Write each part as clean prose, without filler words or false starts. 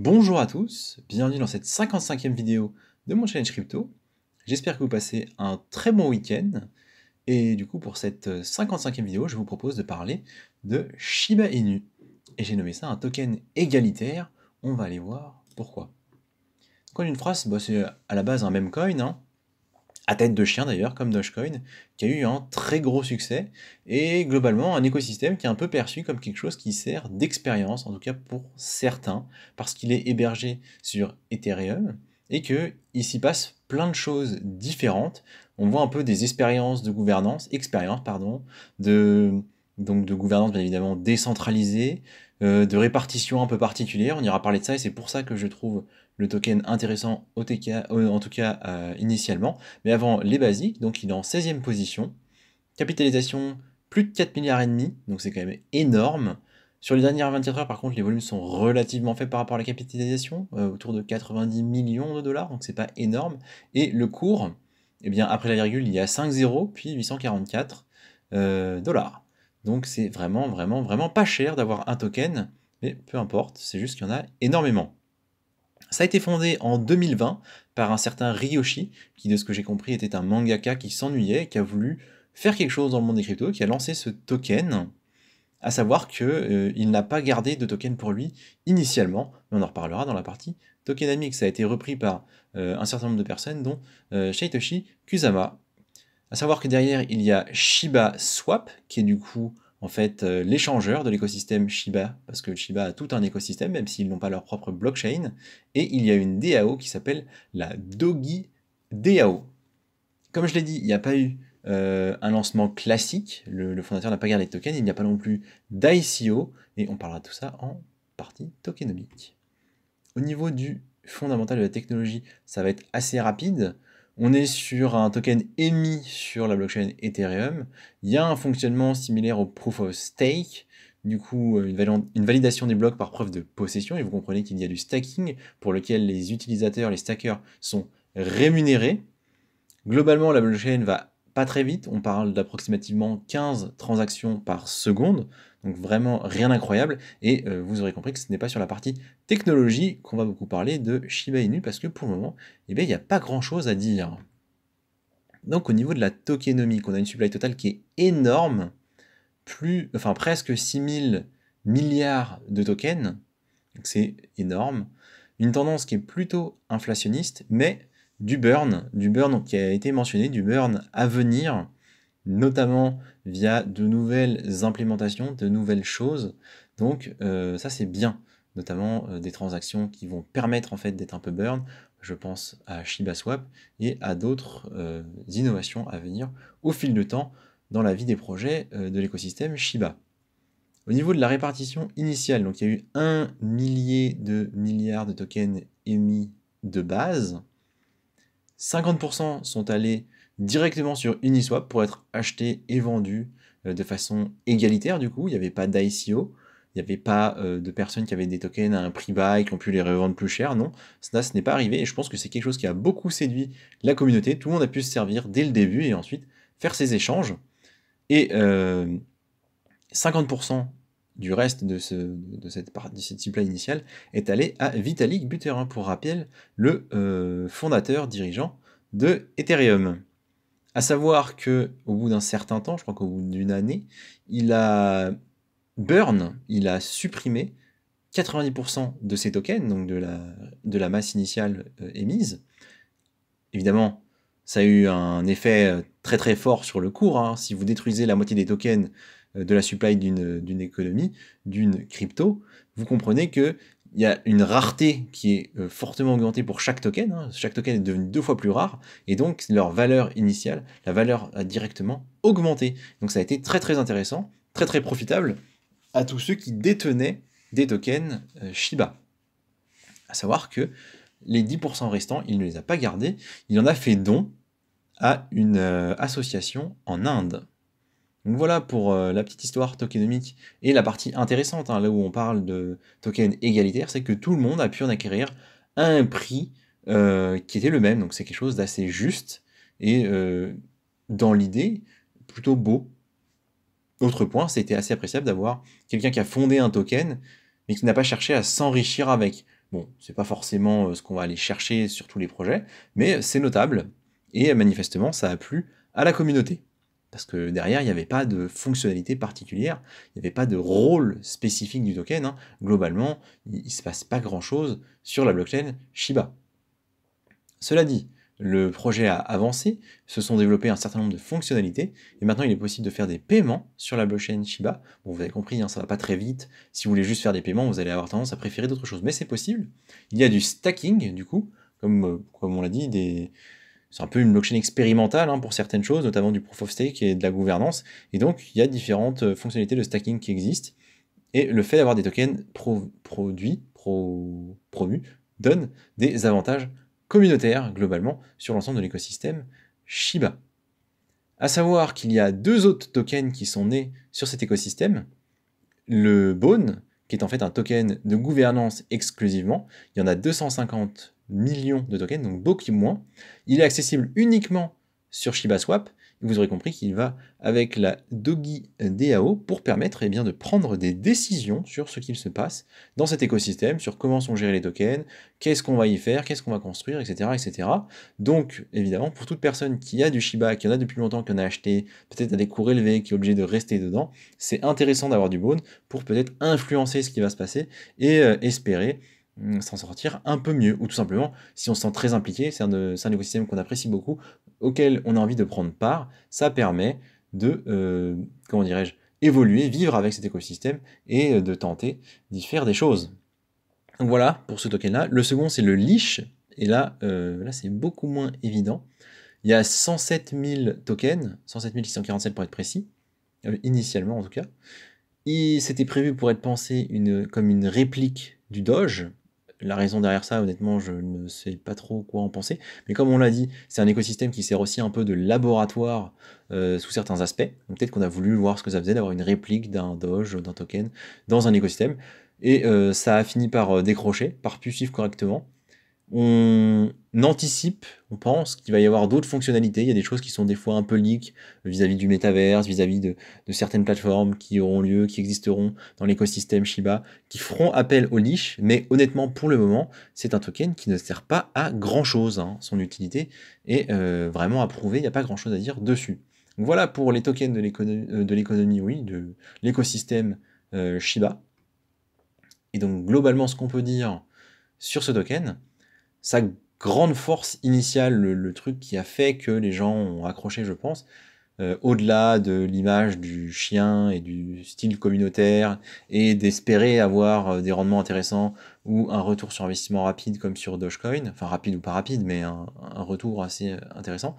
Bonjour à tous, bienvenue dans cette 55e vidéo de mon challenge crypto. J'espère que vous passez un très bon week-end. Et du coup, pour cette 55e vidéo, je vous propose de parler de Shiba Inu. Et j'ai nommé ça un token égalitaire. On va aller voir pourquoi. Donc, en une phrase, c'est à la base un meme coin, hein, à tête de chien d'ailleurs, comme Dogecoin, qui a eu un très gros succès, et globalement un écosystème qui est un peu perçu comme quelque chose qui sert d'expérience, en tout cas pour certains, parce qu'il est hébergé sur Ethereum, et qu'il s'y passe plein de choses différentes. On voit un peu des expériences de gouvernance, donc de gouvernance bien évidemment décentralisée, de répartition un peu particulière, on ira parler de ça, et c'est pour ça que je trouve le token intéressant en tout cas initialement. Mais avant, les basiques, donc il est en 16e position. Capitalisation, plus de 4 milliards et demi, donc c'est quand même énorme. Sur les dernières 24 heures, par contre, les volumes sont relativement faibles par rapport à la capitalisation, autour de 90 millions de dollars, donc c'est pas énorme. Et le cours, eh bien, après la virgule, il y a 5 zéros, puis 844 dollars. Donc c'est vraiment, vraiment, vraiment pas cher d'avoir un token, mais peu importe, c'est juste qu'il y en a énormément. Ça a été fondé en 2020 par un certain Ryoshi, qui de ce que j'ai compris était un mangaka qui s'ennuyait et qui a voulu faire quelque chose dans le monde des cryptos, qui a lancé ce token, à savoir qu'il n'a pas gardé de token pour lui initialement, mais on en reparlera dans la partie tokenomics. Ça a été repris par un certain nombre de personnes, dont Satoshi Kusama. À savoir que derrière, il y a Shiba Swap, qui est du coup en fait l'échangeur de l'écosystème Shiba, parce que Shiba a tout un écosystème, même s'ils n'ont pas leur propre blockchain, et il y a une DAO qui s'appelle la Dogi DAO. Comme je l'ai dit, il n'y a pas eu un lancement classique, le fondateur n'a pas gardé de token, il n'y a pas non plus d'ICO, et on parlera de tout ça en partie tokenomique. Au niveau du fondamental de la technologie, ça va être assez rapide. On est sur un token émis sur la blockchain Ethereum. Il y a un fonctionnement similaire au Proof of Stake, du coup une validation des blocs par preuve de possession, et vous comprenez qu'il y a du stacking pour lequel les utilisateurs, les stackers sont rémunérés. Globalement, la blockchain va pas très vite, on parle d'approximativement 15 transactions par seconde, donc vraiment rien d'incroyable, et vous aurez compris que ce n'est pas sur la partie technologie qu'on va beaucoup parler de Shiba Inu, parce que pour le moment, eh bien, il n'y a pas grand-chose à dire. Donc au niveau de la tokenomique, on a une supply totale qui est énorme, presque 6000 milliards de tokens, donc c'est énorme. Une tendance qui est plutôt inflationniste, mais du burn qui a été mentionné, du burn à venir, notamment via de nouvelles implémentations, de nouvelles choses. Donc ça c'est bien, notamment des transactions qui vont permettre en fait d'être un peu burn. Je pense à Shiba Swap et à d'autres innovations à venir au fil du temps dans la vie des projets de l'écosystème Shiba. Au niveau de la répartition initiale, donc il y a eu 1 millier de milliards de tokens émis de base. 50% sont allés directement sur Uniswap pour être achetés et vendus de façon égalitaire du coup. Il n'y avait pas d'ICO, il n'y avait pas de personnes qui avaient des tokens à un prix bas et qui ont pu les revendre plus cher. Non, ça, ce n'est pas arrivé et je pense que c'est quelque chose qui a beaucoup séduit la communauté. Tout le monde a pu se servir dès le début et ensuite faire ses échanges. Et 50% du reste de cette supply initiale est allé à Vitalik Buterin, pour rappel, le fondateur dirigeant de Ethereum. À savoir que au bout d'un certain temps, je crois qu'au bout d'une année, il a supprimé 90% de ses tokens, donc de la masse initiale émise. Évidemment, ça a eu un effet très très fort sur le cours, hein. Si vous détruisez la moitié des tokens de la supply d'une économie, d'une crypto, vous comprenez qu'il y a une rareté qui est fortement augmentée pour chaque token, hein. Chaque token est devenu 2 fois plus rare, et donc leur valeur initiale, la valeur a directement augmenté. Donc ça a été très très intéressant, très très profitable à tous ceux qui détenaient des tokens Shiba. À savoir que les 10% restants, il ne les a pas gardés, il en a fait don à une association en Inde. Donc voilà pour la petite histoire tokenomique et la partie intéressante, hein, là où on parle de tokens égalitaires, c'est que tout le monde a pu en acquérir à un prix qui était le même, donc c'est quelque chose d'assez juste et dans l'idée plutôt beau. Autre point, c'était assez appréciable d'avoir quelqu'un qui a fondé un token mais qui n'a pas cherché à s'enrichir avec. Bon, c'est pas forcément ce qu'on va aller chercher sur tous les projets, mais c'est notable, et manifestement, ça a plu à la communauté. Parce que derrière, il n'y avait pas de fonctionnalité particulière, il n'y avait pas de rôle spécifique du token, hein. Globalement, il ne se passe pas grand-chose sur la blockchain Shiba. Cela dit, le projet a avancé, se sont développés un certain nombre de fonctionnalités, et maintenant il est possible de faire des paiements sur la blockchain Shiba. Bon, vous avez compris, hein, ça va pas très vite. Si vous voulez juste faire des paiements, vous allez avoir tendance à préférer d'autres choses, mais c'est possible. Il y a du stacking, du coup, comme on l'a dit, c'est un peu une blockchain expérimentale, hein, pour certaines choses, notamment du proof of stake et de la gouvernance, et donc il y a différentes fonctionnalités de stacking qui existent, et le fait d'avoir des tokens promus donne des avantages communautaire globalement sur l'ensemble de l'écosystème Shiba. À savoir qu'il y a 2 autres tokens qui sont nés sur cet écosystème. Le Bone, qui est en fait un token de gouvernance exclusivement. Il y en a 250 millions de tokens, donc beaucoup moins. Il est accessible uniquement sur ShibaSwap. Vous aurez compris qu'il va avec la Doggy DAO pour permettre de prendre des décisions sur ce qu'il se passe dans cet écosystème, sur comment sont gérés les tokens, qu'est-ce qu'on va y faire, qu'est-ce qu'on va construire, etc., etc. Donc, évidemment, pour toute personne qui a du Shiba, qui en a depuis longtemps, qui en a acheté, peut-être à des cours élevés, qui est obligé de rester dedans, c'est intéressant d'avoir du Bone pour peut-être influencer ce qui va se passer et espérer s'en sortir un peu mieux, ou tout simplement, si on se sent très impliqué, c'est un écosystème qu'on apprécie beaucoup, auquel on a envie de prendre part, ça permet de, comment dirais-je, évoluer, vivre avec cet écosystème, et de tenter d'y faire des choses. Donc voilà, pour ce token-là. Le second, c'est le Leash, et là c'est beaucoup moins évident. Il y a 107 000 tokens, 107 647 pour être précis, initialement en tout cas. C'était prévu pour être pensé comme une réplique du Doge. La raison derrière ça, honnêtement, je ne sais pas trop quoi en penser. Mais comme on l'a dit, c'est un écosystème qui sert aussi un peu de laboratoire sous certains aspects. Donc peut-être qu'on a voulu voir ce que ça faisait d'avoir une réplique d'un Doge, d'un token, dans un écosystème. Et ça a fini par décrocher, par plus suivre correctement. On anticipe, on pense qu'il va y avoir d'autres fonctionnalités. Il y a des choses qui sont des fois un peu leak vis-à-vis du métaverse, vis-à-vis de certaines plateformes qui auront lieu, qui existeront dans l'écosystème Shiba, qui feront appel au leash. Mais honnêtement, pour le moment, c'est un token qui ne sert pas à grand-chose, hein. Son utilité est vraiment approuvée, il n'y a pas grand-chose à dire dessus. Donc voilà pour les tokens de l'économie, oui, de l'écosystème Shiba. Et donc globalement, ce qu'on peut dire sur ce token, sa grande force initiale, le truc qui a fait que les gens ont accroché, je pense, au-delà de l'image du chien et du style communautaire, et d'espérer avoir des rendements intéressants ou un retour sur investissement rapide comme sur Dogecoin, enfin rapide ou pas rapide, mais un retour assez intéressant,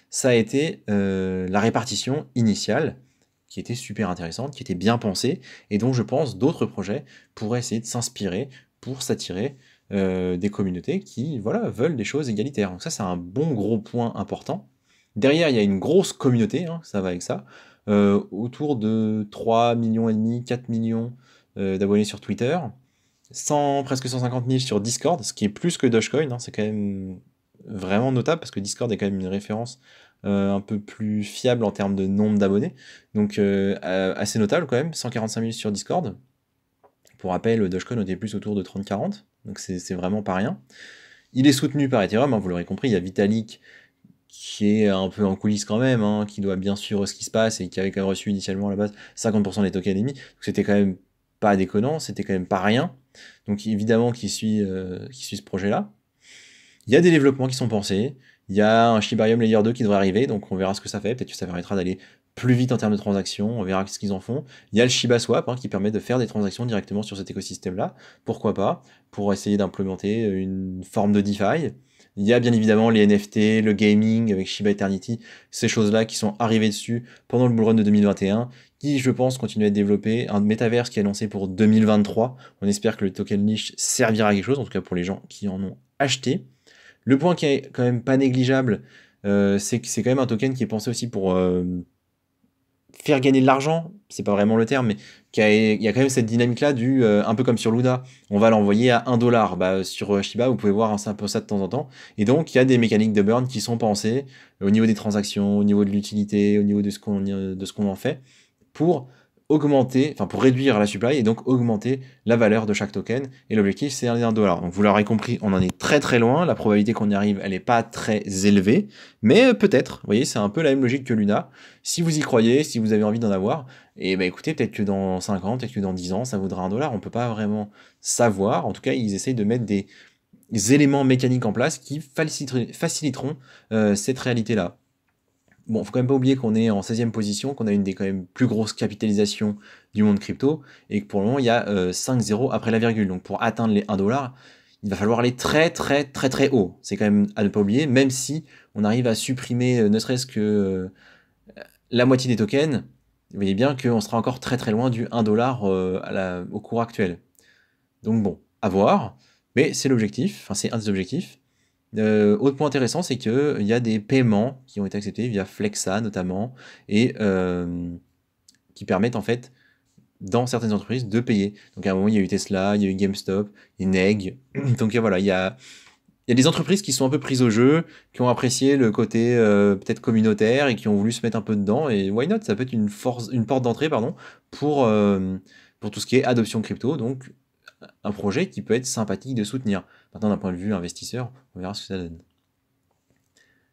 ça a été la répartition initiale, qui était super intéressante, qui était bien pensée, et dont je pense d'autres projets pourraient essayer de s'inspirer pour s'attirer des communautés qui veulent des choses égalitaires. Donc ça, c'est un bon gros point important. Derrière, il y a une grosse communauté, hein, ça va avec ça, autour de 3,5 millions, 4 millions d'abonnés sur Twitter, presque 150 000 sur Discord, ce qui est plus que Dogecoin, hein, c'est quand même vraiment notable, parce que Discord est quand même une référence un peu plus fiable en termes de nombre d'abonnés, donc assez notable quand même, 145 000 sur Discord. Pour rappel, Dogecoin était plus autour de 30-40, donc c'est vraiment pas rien. Il est soutenu par Ethereum, hein, vous l'aurez compris, il y a Vitalik qui est un peu en coulisses quand même, hein, qui doit bien suivre ce qui se passe et qui avait quand même reçu initialement à la base 50% des tokens émis, donc c'était quand même pas déconnant, c'était quand même pas rien. Donc évidemment qui suit ce projet-là. Il y a des développements qui sont pensés, il y a un Shibarium Layer 2 qui devrait arriver, donc on verra ce que ça fait, peut-être que ça permettra d'aller plus vite en termes de transactions, on verra ce qu'ils en font. Il y a le Shiba Swap, hein, qui permet de faire des transactions directement sur cet écosystème-là, pourquoi pas, pour essayer d'implémenter une forme de DeFi. Il y a bien évidemment les NFT, le gaming avec Shiba Eternity, ces choses-là qui sont arrivées dessus pendant le bull run de 2021, qui je pense continuent à être développées. Un métaverse qui est annoncé pour 2023, on espère que le token niche servira à quelque chose, en tout cas pour les gens qui en ont acheté. Le point qui est quand même pas négligeable, c'est que c'est quand même un token qui est pensé aussi pour faire gagner de l'argent, c'est pas vraiment le terme, mais il y a quand même cette dynamique-là un peu comme sur Luna, on va l'envoyer à 1$. Bah, sur Shiba, vous pouvez voir un peu ça de temps en temps. Et donc, il y a des mécaniques de burn qui sont pensées au niveau des transactions, au niveau de l'utilité, au niveau de ce qu'on en fait, pour augmenter, enfin pour réduire la supply et donc augmenter la valeur de chaque token. Et l'objectif, c'est 1 $. Donc vous l'aurez compris, on en est très très loin. La probabilité qu'on y arrive, elle n'est pas très élevée. Mais peut-être, vous voyez, c'est un peu la même logique que Luna. Si vous y croyez, si vous avez envie d'en avoir, et bah écoutez, peut-être que dans 5 ans, peut-être que dans 10 ans, ça vaudra 1 $. On ne peut pas vraiment savoir. En tout cas, ils essayent de mettre des éléments mécaniques en place qui faciliteront cette réalité-là. Bon, faut quand même pas oublier qu'on est en 16e position, qu'on a une des quand même plus grosses capitalisations du monde crypto, et que pour le moment, il y a 5 zéros après la virgule. Donc pour atteindre les 1 $, il va falloir aller très très très très haut. C'est quand même à ne pas oublier, même si on arrive à supprimer ne serait-ce que la moitié des tokens, vous voyez bien qu'on sera encore très très loin du 1 $ au cours actuel. Donc bon, à voir, mais c'est l'objectif, enfin c'est un des objectifs. Autre point intéressant, c'est qu'il y a des paiements qui ont été acceptés via Flexa notamment, et qui permettent en fait, dans certaines entreprises, de payer. Donc à un moment, il y a eu Tesla, il y a eu GameStop, et Neg. Donc voilà, il y a des entreprises qui sont un peu prises au jeu, qui ont apprécié le côté peut-être communautaire et qui ont voulu se mettre un peu dedans. Et why not? Ça peut être une porte d'entrée, pardon, pour tout ce qui est adoption crypto. Donc un projet qui peut être sympathique de soutenir. Maintenant, d'un point de vue investisseur, on verra ce que ça donne.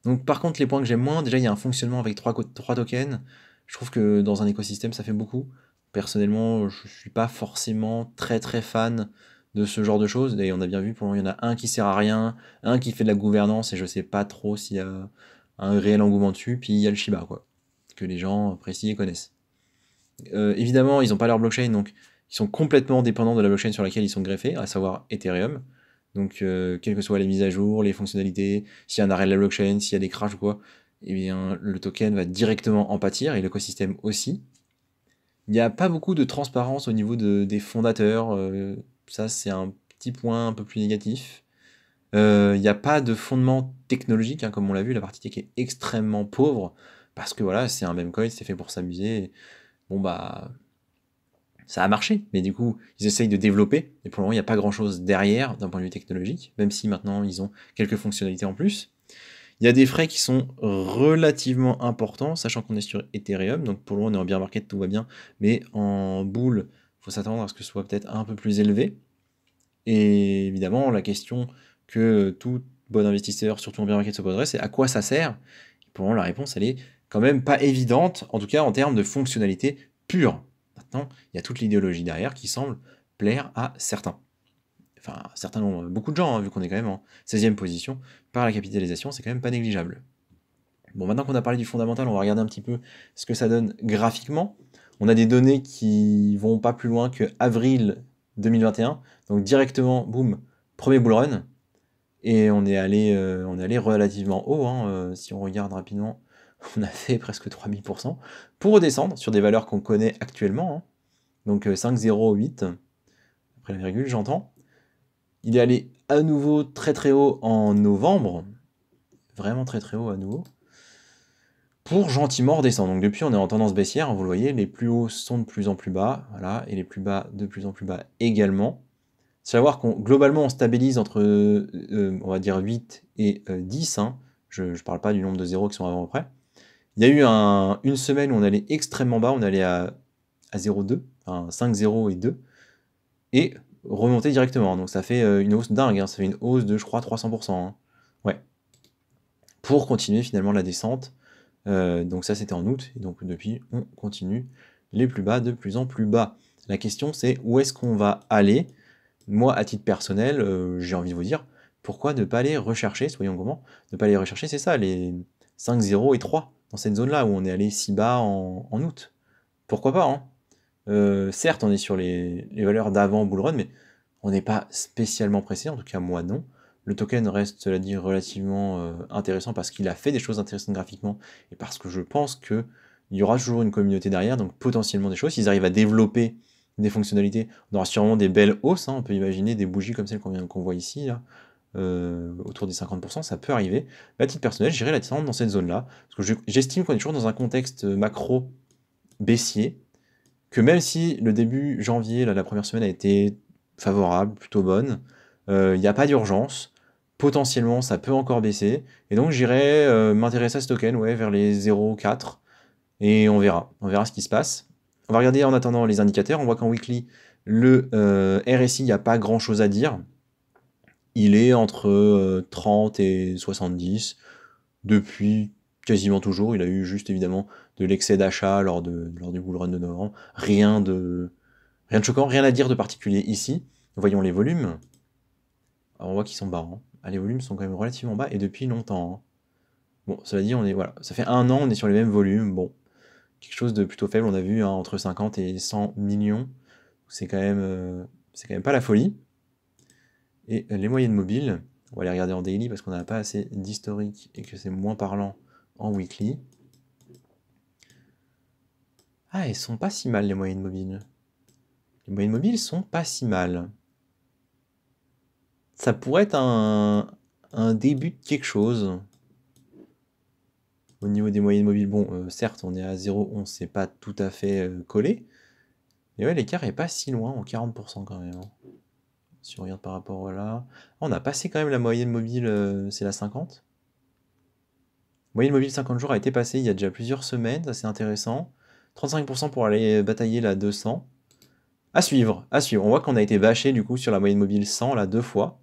Donc par contre, les points que j'aime moins, déjà il y a un fonctionnement avec 3 tokens. Je trouve que dans un écosystème, ça fait beaucoup. Personnellement, je suis pas forcément très très fan de ce genre de choses. D'ailleurs, on a bien vu, pour le moment, il y en a un qui sert à rien, un qui fait de la gouvernance, et je sais pas trop s'il y a un réel engouement dessus, puis il y a le Shiba, quoi, que les gens apprécient et connaissent. Évidemment, ils n'ont pas leur blockchain, donc ils sont complètement dépendants de la blockchain sur laquelle ils sont greffés, à savoir Ethereum. Donc, quelles que soient les mises à jour, les fonctionnalités, s'il y a un arrêt de la blockchain, s'il y a des crashs ou quoi, eh bien, le token va directement en pâtir, et l'écosystème aussi. Il n'y a pas beaucoup de transparence au niveau des fondateurs, ça c'est un petit point un peu plus négatif. Il n'y a pas de fondement technologique, hein, comme on l'a vu, la partie tech est extrêmement pauvre, parce que voilà, c'est un meme coin, c'est fait pour s'amuser. Bon bah, ça a marché, mais du coup, ils essayent de développer, et pour le moment, il n'y a pas grand-chose derrière d'un point de vue technologique, même si maintenant, ils ont quelques fonctionnalités en plus. Il y a des frais qui sont relativement importants, sachant qu'on est sur Ethereum, donc pour le moment, on est en bear market, tout va bien, mais en bull, il faut s'attendre à ce que ce soit peut-être un peu plus élevé. Et évidemment, la question que tout bon investisseur, surtout en bear market, se poserait, c'est à quoi ça sert? Pour le moment, la réponse, elle est quand même pas évidente, en tout cas en termes de fonctionnalité pure. Maintenant, il y a toute l'idéologie derrière qui semble plaire à certains. Enfin, certains nombre, beaucoup de gens, hein, vu qu'on est quand même en 16e position, par la capitalisation, c'est quand même pas négligeable. Bon, maintenant qu'on a parlé du fondamental, on va regarder un petit peu ce que ça donne graphiquement. On a des données qui vont pas plus loin que avril 2021, donc directement, boum, premier bull run, et on est allé relativement haut, hein, si on regarde rapidement, on a fait presque 3000%, pour redescendre sur des valeurs qu'on connaît actuellement, hein. Donc 5,08, après la virgule, j'entends. Il est allé à nouveau très très haut en novembre, vraiment très très haut à nouveau, pour gentiment redescendre. Donc depuis, on est en tendance baissière, vous le voyez, les plus hauts sont de plus en plus bas, voilà, et les plus bas de plus en plus bas également. Savoir qu'on globalement on stabilise entre on va dire 8 et 10, hein. Je ne parle pas du nombre de zéros qui sont avant ou après. Il y a eu une semaine où on allait extrêmement bas, on allait à 0,2, enfin 5, 0 et 2, et remonter directement. Donc ça fait une hausse dingue, hein. Ça fait une hausse de je crois 300%, hein. Ouais. Pour continuer finalement la descente. Donc ça c'était en août, et donc depuis on continue les plus bas de plus en plus bas. La question c'est où est-ce qu'on va aller? Moi, à titre personnel, j'ai envie de vous dire, pourquoi ne pas aller rechercher, soyons comment, ne pas aller rechercher, c'est ça, les 5, 0 et 3, dans cette zone-là, où on est allé si bas en août. Pourquoi pas, hein. Certes, on est sur les valeurs d'avant bull run, mais on n'est pas spécialement pressé, en tout cas moi non. Le token reste, cela dit, relativement intéressant parce qu'il a fait des choses intéressantes graphiquement, et parce que je pense qu'il y aura toujours une communauté derrière, donc potentiellement des choses, s'ils arrivent à développer des fonctionnalités, on aura sûrement des belles hausses, hein. On peut imaginer des bougies comme celles qu'on voit ici, là, autour des 50%, ça peut arriver. Mais à titre personnel, j'irai la descendre dans cette zone-là, parce que j'estime qu'on est toujours dans un contexte macro baissier, que même si le début janvier, là, la première semaine a été favorable, plutôt bonne, il n'y a pas d'urgence, potentiellement ça peut encore baisser, et donc j'irai m'intéresser à ce token, ouais, vers les 0,4, et on verra ce qui se passe. On va regarder en attendant les indicateurs. On voit qu'en weekly, le RSI, il n'y a pas grand-chose à dire. Il est entre 30 et 70 depuis quasiment toujours. Il a eu juste évidemment de l'excès d'achat lors du bull run de novembre. Rien de choquant, rien à dire de particulier ici. Voyons les volumes. Alors on voit qu'ils sont bas. Hein. Ah, les volumes sont quand même relativement bas et depuis longtemps. Hein. Bon, cela dit, voilà, ça fait 1 an, on est sur les mêmes volumes. Bon, quelque chose de plutôt faible, on a vu, hein, entre 50 et 100 millions. C'est quand même pas la folie. Et les moyennes mobiles, on va les regarder en daily parce qu'on n'a pas assez d'historique et que c'est moins parlant en weekly. Ah, elles sont pas si mal les moyennes mobiles. Les moyennes mobiles sont pas si mal. Ça pourrait être un début de quelque chose. Au niveau des moyennes mobiles, bon, certes, on est à 0,11, c'est pas tout à fait collé. Mais ouais, l'écart est pas si loin, en 40% quand même. Hein. Si on regarde par rapport à là... on a passé quand même la moyenne mobile, c'est la 50. Moyenne mobile 50 jours a été passée il y a déjà plusieurs semaines, ça c'est intéressant. 35% pour aller batailler la 200. À suivre, à suivre. On voit qu'on a été bâché du coup sur la moyenne mobile 100 là 2 fois.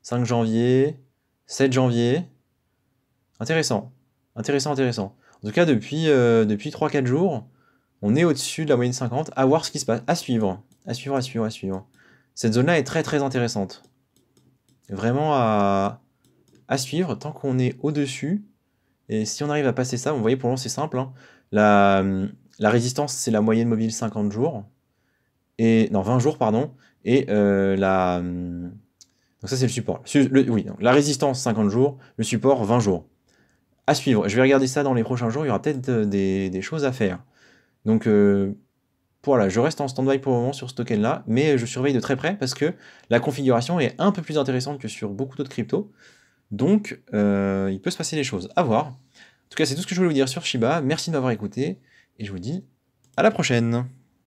5 janvier, 7 janvier. Intéressant. Intéressant, intéressant. En tout cas, depuis 3-4 jours, on est au-dessus de la moyenne 50. À voir ce qui se passe. À suivre. À suivre, à suivre, à suivre. Cette zone-là est très très intéressante. Vraiment à suivre tant qu'on est au-dessus. Et si on arrive à passer ça, vous voyez, pour l'instant c'est simple. Hein. La résistance, c'est la moyenne mobile 50 jours. Et, non, 20 jours, pardon. Et donc ça, c'est le support. Oui, donc, la résistance, 50 jours. Le support, 20 jours. À suivre. Je vais regarder ça dans les prochains jours. Il y aura peut-être des choses à faire. Donc, voilà, je reste en stand-by pour le moment sur ce token-là. Mais je surveille de très près parce que la configuration est un peu plus intéressante que sur beaucoup d'autres cryptos. Donc, il peut se passer des choses. À voir. En tout cas, c'est tout ce que je voulais vous dire sur Shiba. Merci de m'avoir écouté. Et je vous dis à la prochaine.